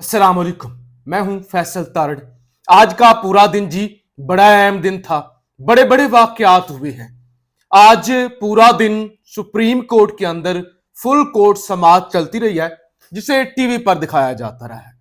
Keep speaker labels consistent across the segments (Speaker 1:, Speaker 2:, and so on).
Speaker 1: अस्सलाम वालेकुम। मैं हूं फैसल तारड़। आज का पूरा दिन जी बड़ा अहम दिन था। बड़े बड़े वाकयात हुए हैं। आज पूरा दिन सुप्रीम कोर्ट के अंदर फुल कोर्ट समाअत चलती रही है, जिसे टीवी पर दिखाया जाता रहा है।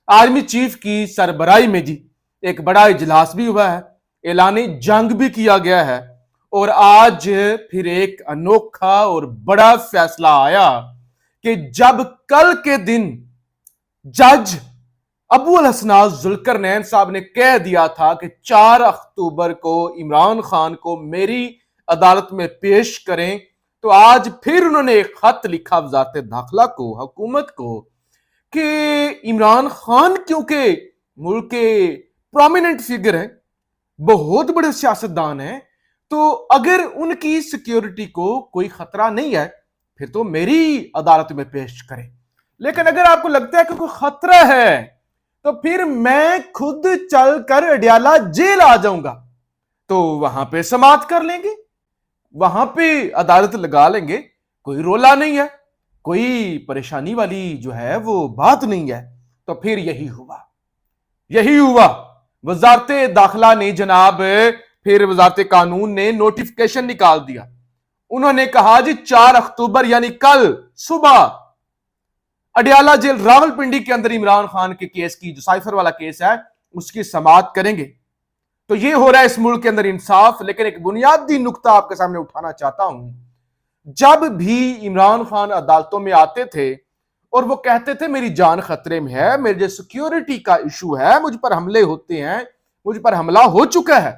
Speaker 1: आर्मी चीफ की सरबराही में जी एक बड़ा इजलास भी हुआ है, ऐलानी जंग भी किया गया है और आज फिर एक अनोखा और बड़ा फैसला आया कि जब कल के दिन जज अबू अल हसनात जुल्करनैन साहब ने कह दिया था कि 4 अक्टूबर को इमरान खान को मेरी अदालत में पेश करें, तो आज फिर उन्होंने एक खत लिखा वजारत दाखिला को, हुकूमत को, कि इमरान खान क्योंकि मुल्क के प्रोमिनेंट फिगर हैं, बहुत बड़े सियासतदान हैं, तो अगर उनकी सिक्योरिटी को कोई खतरा नहीं है फिर तो मेरी अदालत में पेश करें। लेकिन अगर आपको लगता है कि कोई खतरा है तो फिर मैं खुद चलकर अडियाला जेल आ जाऊंगा, तो वहां पे समाअत कर लेंगे, वहां पे अदालत लगा लेंगे। कोई रोला नहीं है, कोई परेशानी वाली जो है वो बात नहीं है। तो फिर यही हुआ। वजारत दाखिला ने जनाब फिर वजारत कानून ने नोटिफिकेशन निकाल दिया। उन्होंने कहा जी 4 अक्टूबर यानी कल सुबह अडियाला जेल रावलपिंडी के अंदर इमरान खान के केस की, जो साइफर वाला केस है, उसकी समाअत करेंगे। तो ये हो रहा है इस मुल्क के अंदर इंसाफ। लेकिन एक बुनियादी नुक्ता आपके सामने उठाना चाहता हूं। जब भी इमरान खान अदालतों में आते थे और वो कहते थे मेरी जान खतरे में है, मेरे सिक्योरिटी का इशू है, मुझ पर हमले होते हैं, मुझ पर हमला हो चुका है,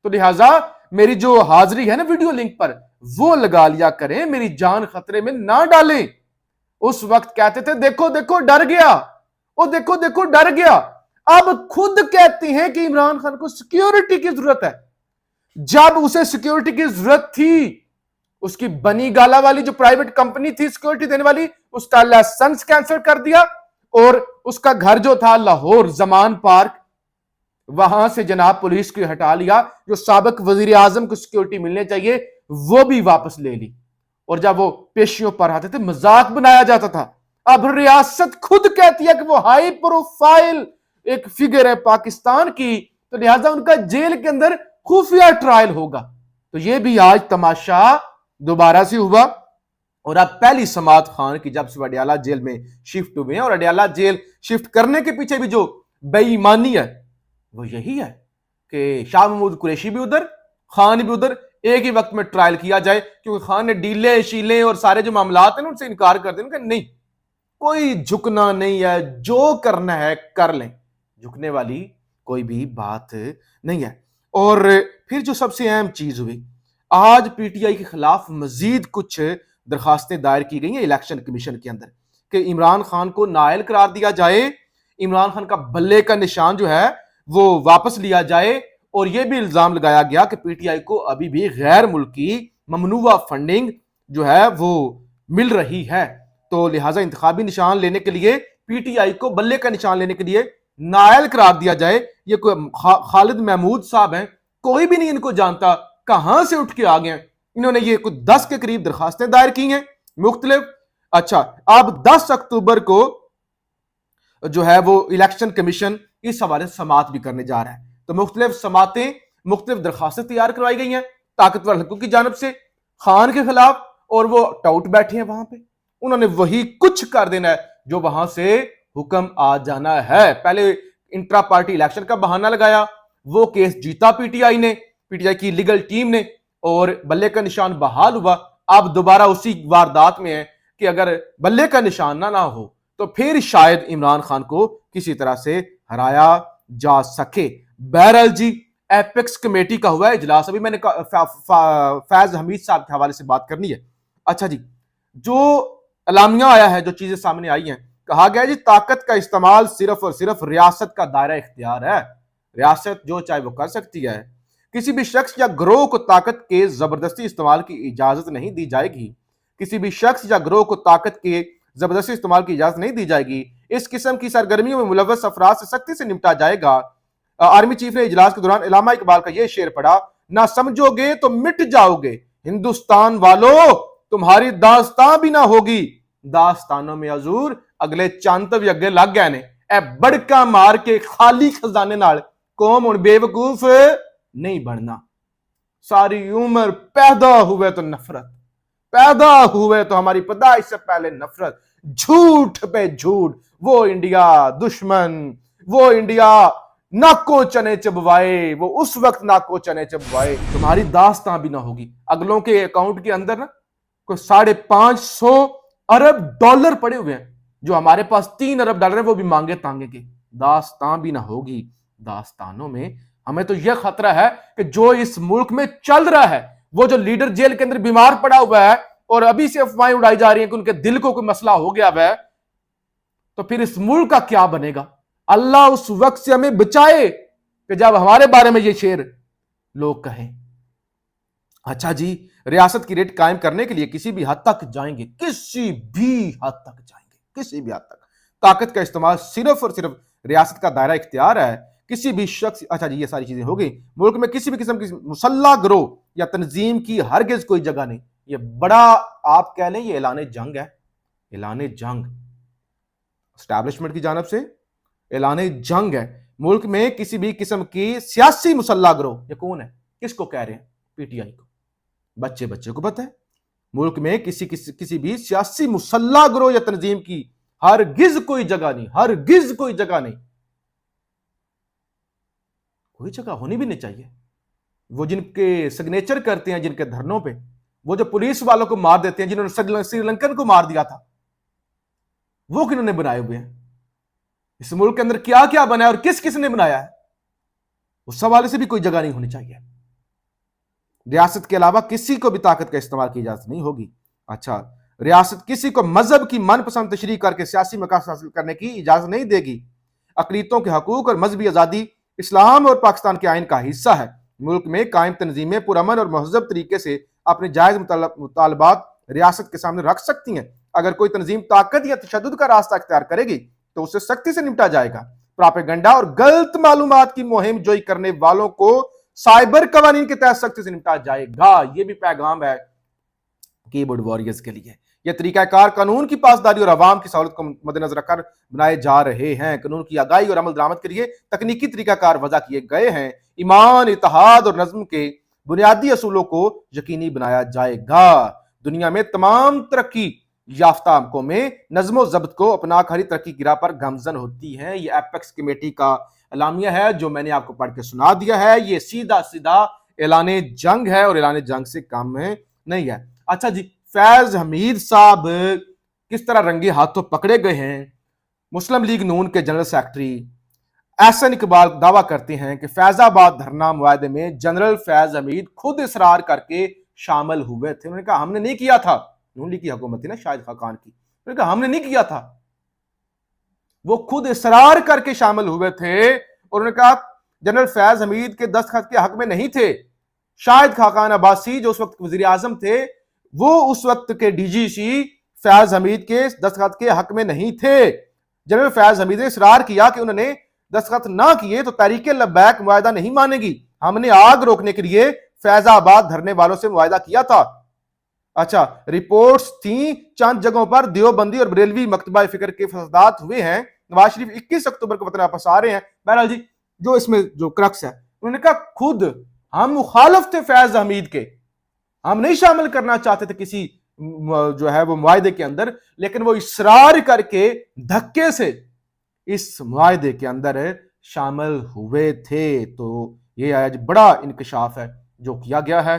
Speaker 1: तो लिहाजा मेरी जो हाजिरी है ना वीडियो लिंक पर, वो लगा लिया करें, मेरी जान खतरे में ना डालें। उस वक्त कहते थे देखो देखो डर गया, ओ देखो देखो डर गया। अब खुद कहती हैं कि इमरान खान को सिक्योरिटी की जरूरत है। जब उसे सिक्योरिटी की जरूरत थी, उसकी बनी गाला वाली जो प्राइवेट कंपनी थी सिक्योरिटी देने वाली, उसका लाइसेंस कैंसिल कर दिया और उसका घर जो था लाहौर जमान पार्क, वहां से जनाब पुलिस को हटा लिया। जो साबिक वजीर आजम को सिक्योरिटी मिलने चाहिए वो भी वापस ले ली। और जब वो पेशियों पर आते थे मजाक बनाया जाता था। अब रियासत खुद कहती है कि वो हाई प्रोफाइल एक फिगर है पाकिस्तान की, तो लिहाजा उनका जेल के अंदर खुफिया ट्रायल होगा। तो ये भी आज तमाशा दोबारा से हुआ। और अब पहली समाअत खान की जब से अडियाला जेल में शिफ्ट हुए हैं, और अडियाला जेल शिफ्ट करने के पीछे भी जो बेईमानी है वो यही है कि शाह महमूद कुरैशी भी उधर, खान भी उधर, एक ही वक्त में ट्रायल किया जाए। क्योंकि खान ने डीले शीले और सारे जो मामलात हैं उनसे इनकार कर दिया कि नहीं, कोई झुकना नहीं है, जो करना है कर लें, झुकने वाली कोई भी बात नहीं है। और फिर जो सबसे अहम चीज हुई, आज पीटीआई के खिलाफ मजीद कुछ दरखास्तें दायर की गई हैं इलेक्शन कमीशन के अंदर कि इमरान खान को नाअहल करार दिया जाए, इमरान खान का बल्ले का निशान जो है वो वापस लिया जाए। और यह भी इल्जाम लगाया गया कि पीटीआई को अभी भी गैर मुल्की ममनूआ फंडिंग जो है वो मिल रही है। तो लिहाजा इंतखाबी निशान लेने के लिए, पीटीआई को बल्ले का निशान लेने के लिए नाअहल करार दिया जाए। ये कोई खालिद महमूद साहब हैं, कोई भी नहीं इनको जानता, कहां से उठ के आ गए। इन्होंने ये कुछ 10 के करीब दरखास्तें दायर की हैं मुख्तलिफ। अच्छा, अब 10 अक्टूबर को जो है वो इलेक्शन कमीशन इस हवाले से समाअत भी करने जा रहा है। तो मुख्तलिफ समातें, मुख्तलिफ दरखास्तें तैयार करवाई गई हैं ताकतवर हलकों की जानब से खान के खिलाफ, और वो टाउट बैठे हैं वहां पे। उन्होंने वही कुछ कर देना है जो वहां से हुक्म आ जाना है। पहले इंट्रा पार्टी इलेक्शन का बहाना लगाया, वो केस जीता पीटीआई ने, पीटीआई की लीगल टीम ने, और बल्ले का निशान बहाल हुआ। अब दोबारा उसी वारदात में है कि अगर बल्ले का निशान ना हो तो फिर शायद इमरान खान को किसी तरह से हराया जा सके। बहरहाल जी, एपेक्स कमेटी का हुआ है इजलास। अभी मैंने फैज हमीद साहब के हवाले से बात करनी है। अच्छा जी, जो अलामिया आया है, जो चीजें सामने आई हैं, कहा गया जी ताकत का इस्तेमाल सिर्फ और सिर्फ रियासत का दायरा इख्तियार है। रियासत जो चाहे वो कर सकती है। किसी भी शख्स या ग्रोह को ताकत के जबरदस्ती इस्तेमाल की इजाजत नहीं दी जाएगी। किसी भी शख्स या ग्रोह को ताकत के जबरदस्ती इस्तेमाल की इजाजत नहीं दी जाएगी। इस किस्म की सरगर्मियों में मुलव्वस अफराद से सख्ती से निपटा जाएगा। आर्मी चीफ ने इजलास के दौरान इलामा इकबाल का यह शेर पढ़ा, ना समझोगे तो मिट जाओगे, हिंदुस्तान वालों तुम्हारी दास्तां भी ना होगी, दास्तानों में हजूर ਅਗਲੇ ਚੰਦ ਵੀ ਅੱਗੇ ਲੱਗ ਗਏ ਨੇ। ਇਹ ਬੜਕਾ ਮਾਰ ਕੇ ਖਾਲੀ ਖਜ਼ਾਨੇ ਨਾਲ ਕੌਮ ਹੁਣ ਬੇਵਕੂਫ नहीं बनना। सारी उम्र पैदा हुए तो नफरत, पैदा हुए तो हमारी पैदाइश से पहले नफरत, झूठ पे झूठ, वो इंडिया दुश्मन, वो इंडिया नाको चने चबवाए, वो उस वक्त नाको चने चबवाए। तुम्हारी दास्तां भी ना होगी। अगलों के अकाउंट के अंदर ना कोई $550 अरब डॉलर पड़े हुए हैं, जो हमारे पास $3 अरब है, वो भी मांगे तांगे के। दास्तां भी ना होगी। दास्तानों में हमें तो यह खतरा है कि जो इस मुल्क में चल रहा है, वो जो लीडर जेल के अंदर बीमार पड़ा हुआ है और अभी से अफवाहें उड़ाई जा रही हैं कि उनके दिल को कोई मसला हो गया है, तो फिर इस मुल्क का क्या बनेगा। अल्लाह उस वक्त से हमें बचाए कि जब हमारे बारे में ये शेर लोग कहें। अच्छा जी, रियासत की रेट कायम करने के लिए किसी भी हद तक जाएंगे, किसी भी हद तक जाएंगे, किसी भी हद तक। ताकत का इस्तेमाल सिर्फ और सिर्फ रियासत का दायरा इख्तियार है। किसी भी शख्स, अच्छा जी ये सारी चीजें हो गई। मुल्क में किसी भी किस्म की मुसल्ला गिरोह या तंजीम की हरगिज कोई जगह नहीं। ये बड़ा आप कह लें ये ऐलान जंग है, ऐलान जंग एस्टैब्लिशमेंट की जानब से ऐलान जंग है। मुल्क में किसी भी किस्म की सियासी मुसल्ला गिरोह, ये कौन है, किसको कह रहे हैं, पीटीआई को। बच्चे बच्चे को पता है। मुल्क में किसी भी सियासी मुसल्ला गिरोह या तंजीम की हरगिज कोई जगह नहीं, हरगिज कोई जगह नहीं, कोई जगह होनी भी नहीं चाहिए। वो जिनके सिग्नेचर करते हैं जिनके धरनों पे, वो जो पुलिस वालों को मार देते हैं, जिन्होंने श्रीलंकन को मार दिया था, वो किन्होंने बनाए हुए हैं। इस मुल्क के अंदर क्या क्या बना है और किस किस ने बनाया है, उस हवाले से भी कोई जगह नहीं होनी चाहिए। रियासत के अलावा किसी को भी ताकत का इस्तेमाल की इजाजत नहीं होगी। अच्छा, रियासत किसी को मजहब की मनपसंद तशरीह करके सियासी मकासद हासिल करने की इजाजत नहीं देगी। अकलीतों के हकूक और मजहबी आज़ादी इस्लाम और पाकिस्तान के आइन का हिस्सा है। मुल्क में कायम तंजीमें पुरअमन और महज़ब तरीके से अपने जायज़ मुतालबात रियासत के सामने रख सकती हैं। अगर कोई तंजीम ताकत या तशद्दुद का रास्ता अख्तियार करेगी तो उससे सख्ती से निपटा जाएगा। प्रोपेगेंडा और गलत मालूमात की मुहिम जोई करने वालों को साइबर कवानीन के तहत सख्ती से निपटा जाएगा। ये भी पैगाम है कीबोर्ड वॉरियर्स के लिए। यह तरीकाकार कानून की पासदारी और अवाम की सहूलत को मद्देनजर रखकर बनाए जा रहे हैं। कानून की आगाही और अमल दरामद के लिए तकनीकी तरीकाकार वजह किए गए हैं। ईमान, इत्तेहाद और नज्म के बुनियादी असूलों को यकीनी बनाया जाएगा। दुनिया में तमाम तरक्की याफ्ता कौमें नज्म ज़ब्त को अपना खरी तरक्की की राह पर गामजन होती हैं। ये एपेक्स कमेटी का एलामिया है जो मैंने आपको पढ़ के सुना दिया है। ये सीधा सीधा ऐलान जंग है और ऐलान जंग से काम नहीं है। अच्छा जी, फैज हमीद साहब किस तरह रंगे हाथों पकड़े गए हैं। मुस्लिम लीग नून के जनरल सेक्रेटरी एहसन इकबाल दावा करते हैं कि फैजाबाद धरना मुआहदे में जनरल फैज हमीद खुद इसरार करके शामिल हुए थे। उन्होंने कहा हमने नहीं किया था। नून लीग की हुकूमत थी ना शाहिद खाकान की, उन्होंने कहा हमने नहीं किया था, वो खुद इसरार करके शामिल हुए थे। और उन्होंने कहा जनरल फैज हमीद के दस्तखत के हक में नहीं थे। शाहिद खाकान अब्बासी जो उस वक्त वजीर आजम थे, वो उस वक्त के डीजीसी फैज हमीद के दस्तखत के हक में नहीं थे। जनरल फैज हमीद ने इसरार किया कि उन्होंने दस्तखत ना किए तो तहरीक लब्बैक मुआहदा नहीं मानेगी। हमने आग रोकने के लिए फैजाबाद धरने वालों से मुआहदा किया था। अच्छा, रिपोर्ट्स थी चंद जगहों पर देवबंदी और बरेलवी मकतबा फिक्र के फसादात हुए हैं। नवाज शरीफ 21 अक्टूबर को वतन वापस आ रहे हैं। बहरहाल जी, जो इसमें जो क्रक्स है, उन्होंने कहा खुद हम मुखालिफ थे फैज हमीद के, हम नहीं शामिल करना चाहते थे किसी जो है वो मुआहदे के अंदर, लेकिन वो इसरार करके धक्के से इस मुआहदे के अंदर शामिल हुए थे। तो ये आज बड़ा इंकशाफ है जो किया गया है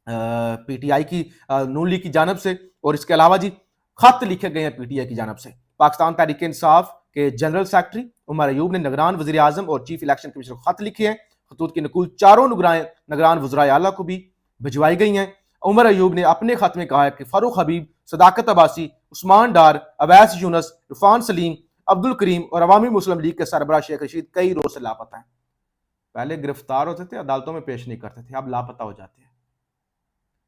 Speaker 1: पीटीआई की नून लीग की जानब से। और इसके अलावा जी खत लिखे गए हैं पीटीआई की जानब से। पाकिस्तान तहरीक इंसाफ के जनरल सेक्रेटरी उमर अयूब ने निगरान वजीर आजम और चीफ इलेक्शन कमिश्नर को खत लिखे हैं। खतूत की नकुल चारों निगरान वज़राए आला को भी भिजवाई गई हैं। उमर अयूब ने अपने खत में कहा है कि फारूक हबीब, सदाकत अब्बासी, उस्मान डार, अवैस यूनुस, इरफान सलीम, अब्दुल करीम और अवामी मुस्लिम लीग के सरबराह शेख रशीद कई रोज से लापता हैं। पहले गिरफ्तार होते थे, अदालतों में पेश नहीं करते थे, अब लापता हो जाते हैं।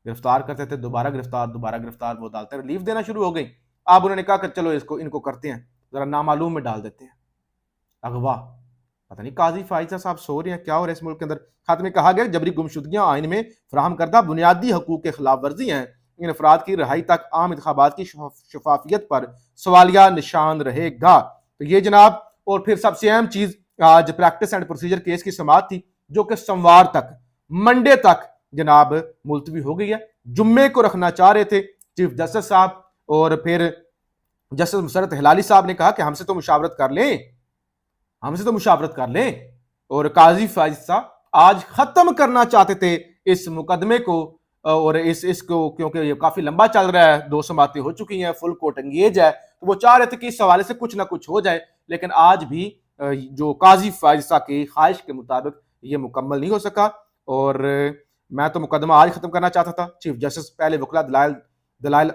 Speaker 1: गिरफ्तार करते थे, दोबारा गिरफ्तार, वो अदालतें रिलीफ देना शुरू हो गई। अब उन्होंने कहा कि चलो इनको करते हैं, जरा नामालूम में डाल देते हैं, अगवा। पता नहीं काजी फाइजा साहब सो रहे हैं, क्या हो रहा है इस मुल्क के अंदर। खत में कहा गया जबरी गुमशुदगियां आइन में फराहम करदा बुनियादी हकूक के खिलाफ वर्जी हैं। ان افراد کی رہائی تک عام انتخابات کی شفافیت پر سوالیہ نشان رہے گا۔ تو یہ جناب، اور پھر سب سے اہم چیز آج پریکٹس اینڈ پروسیجر کیس کی سماعت تھی، جو کہ سوموار تک، منڈے تک جناب ملتوی ہو گئی ہے۔ جمعے کو رکھنا چاہ رہے تھے چیف جسٹس صاحب، اور پھر جسٹس مسرت ہلالی صاحب نے کہا کہ ہم سے تو مشاورت کر لیں، اور قاضی فائز صاحب آج ختم کرنا چاہتے تھے اس مقدمے کو، اور اس کو کیونکہ یہ کافی لمبا چل رہا ہے، 2 سماعتیں ہو چکی ہیں، فل کورٹ انگیج ہے، تو وہ چاہ رہے تھے کہ اس حوالے سے کچھ نہ کچھ ہو جائے، لیکن آج بھی جو قاضی فائز صاحب کی خواہش کے مطابق یہ مکمل نہیں ہو سکا۔ اور میں تو مقدمہ آج ختم کرنا چاہتا تھا، چیف جسٹس پہلے وکلا دلائل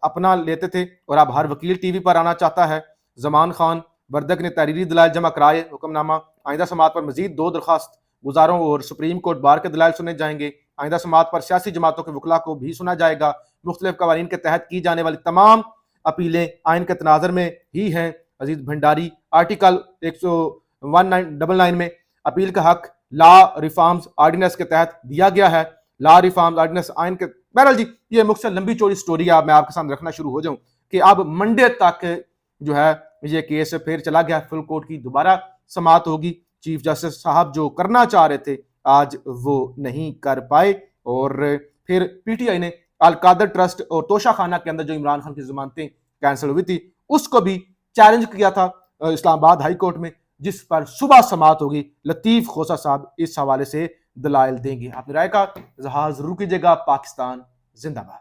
Speaker 1: اپنا لیتے تھے، اور اب ہر وکیل ٹی وی پر آنا چاہتا ہے۔ زمان خان وردک نے تحریری دلائل جمع کرائے، حکم نامہ۔ آئندہ سماعت پر مزید 2 درخواست گزاروں اور سپریم کورٹ بار کے دلائل سنے جائیں گے۔ آئندہ سماعت پر سیاسی جماعتوں کے وکلا کو بھی سنا جائے گا۔ مختلف قوانین کے تحت کی جانے والی تمام اپیلیں آئین کے تناظر میں ہی ہیں۔ عزیز بھنڈاری آرٹیکل 199 میں اپیل کا حق لا ریفارمز آرڈیننس کے تحت دیا گیا ہے۔ لا ریفارمز آرڈیننس آئین کے، بہرحال جی یہ مختصر لمبی چوڑی سٹوری ہے، میں آپ کے سامنے رکھنا شروع ہو جاؤں کہ اب منڈے تک جو ہے یہ کیس پھر چلا گیا، فل کورٹ کی دوبارہ سماعت ہوگی۔ چیف جسٹس صاحب جو کرنا چاہ رہے تھے آج وہ نہیں کر پائے، اور پھر پی ٹی آئی نے القادر ٹرسٹ اور توشہ خانہ کے اندر جو عمران خان کی ضمانتیں کینسل ہوئی تھی اس کو بھی چیلنج کیا تھا اسلام آباد ہائی کورٹ میں، جس پر صبح سماعت ہوگی۔ لطیف خوسا صاحب اس حوالے سے دلائل دیں گے۔ آپ نے رائے کا اظہار ضرور کیجیے گا۔ پاکستان زندہ باد۔